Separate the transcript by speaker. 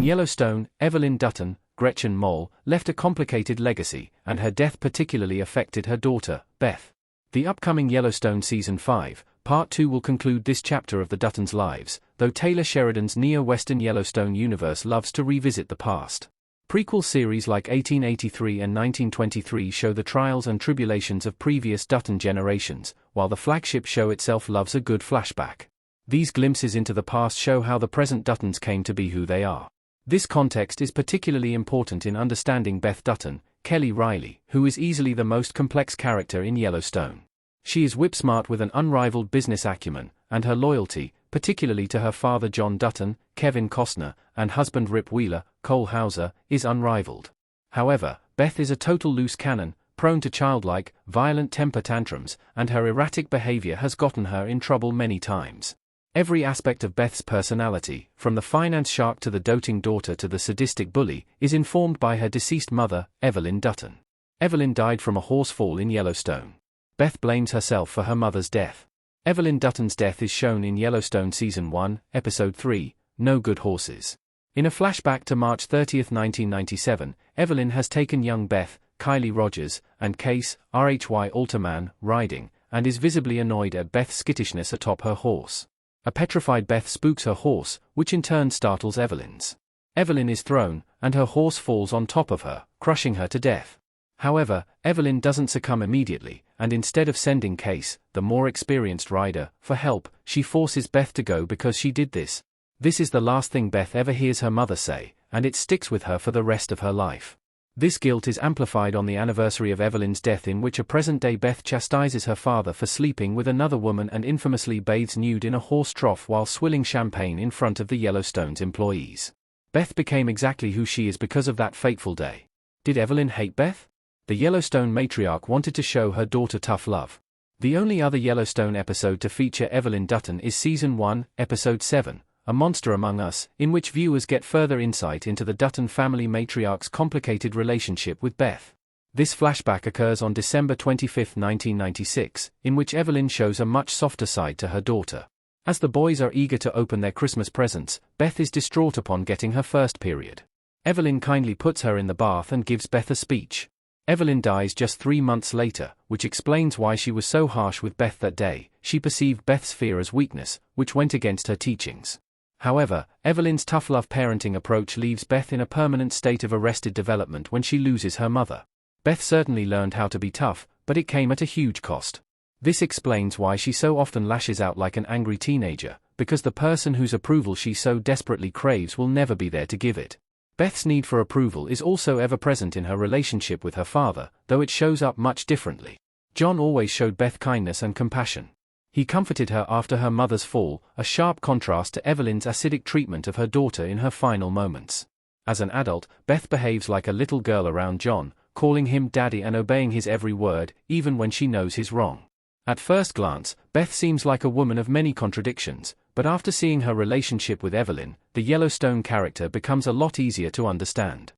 Speaker 1: In Yellowstone, Evelyn Dutton, Gretchen Mole, left a complicated legacy, and her death particularly affected her daughter, Beth. The upcoming Yellowstone Season 5, Part 2 will conclude this chapter of the Duttons' lives, though Taylor Sheridan's neo-Western Yellowstone universe loves to revisit the past. Prequel series like 1883 and 1923 show the trials and tribulations of previous Dutton generations, while the flagship show itself loves a good flashback. These glimpses into the past show how the present Duttons came to be who they are. This context is particularly important in understanding Beth Dutton, Kelly Riley, who is easily the most complex character in Yellowstone. She is whip-smart with an unrivaled business acumen, and her loyalty, particularly to her father John Dutton, Kevin Costner, and husband Rip Wheeler, Cole Hauser, is unrivaled. However, Beth is a total loose cannon, prone to childlike, violent temper tantrums, and her erratic behavior has gotten her in trouble many times. Every aspect of Beth's personality, from the finance shark to the doting daughter to the sadistic bully, is informed by her deceased mother, Evelyn Dutton. Evelyn died from a horse fall in Yellowstone. Beth blames herself for her mother's death. Evelyn Dutton's death is shown in Yellowstone Season 1, Episode 3, No Good Horses. In a flashback to March 30, 1997, Evelyn has taken young Beth, Kylie Rogers, and Case, RHY Alterman, riding, and is visibly annoyed at Beth's skittishness atop her horse. A petrified Beth spooks her horse, which in turn startles Evelyn's. Evelyn is thrown, and her horse falls on top of her, crushing her to death. However, Evelyn doesn't succumb immediately, and instead of sending Case, the more experienced rider, for help, she forces Beth to go because she did this. This is the last thing Beth ever hears her mother say, and it sticks with her for the rest of her life. This guilt is amplified on the anniversary of Evelyn's death, in which a present-day Beth chastises her father for sleeping with another woman and infamously bathes nude in a horse trough while swilling champagne in front of the Yellowstone's employees. Beth became exactly who she is because of that fateful day. Did Evelyn hate Beth? The Yellowstone matriarch wanted to show her daughter tough love. The only other Yellowstone episode to feature Evelyn Dutton is Season 1, Episode 7, A Monster Among Us, in which viewers get further insight into the Dutton family matriarch's complicated relationship with Beth. This flashback occurs on December 25, 1996, in which Evelyn shows a much softer side to her daughter. As the boys are eager to open their Christmas presents, Beth is distraught upon getting her first period. Evelyn kindly puts her in the bath and gives Beth a speech. Evelyn dies just 3 months later, which explains why she was so harsh with Beth that day. She perceived Beth's fear as weakness, which went against her teachings. However, Evelyn's tough love parenting approach leaves Beth in a permanent state of arrested development when she loses her mother. Beth certainly learned how to be tough, but it came at a huge cost. This explains why she so often lashes out like an angry teenager, because the person whose approval she so desperately craves will never be there to give it. Beth's need for approval is also ever present in her relationship with her father, though it shows up much differently. John always showed Beth kindness and compassion. He comforted her after her mother's fall, a sharp contrast to Evelyn's acidic treatment of her daughter in her final moments. As an adult, Beth behaves like a little girl around John, calling him daddy and obeying his every word, even when she knows he's wrong. At first glance, Beth seems like a woman of many contradictions, but after seeing her relationship with Evelyn, the Yellowstone character becomes a lot easier to understand.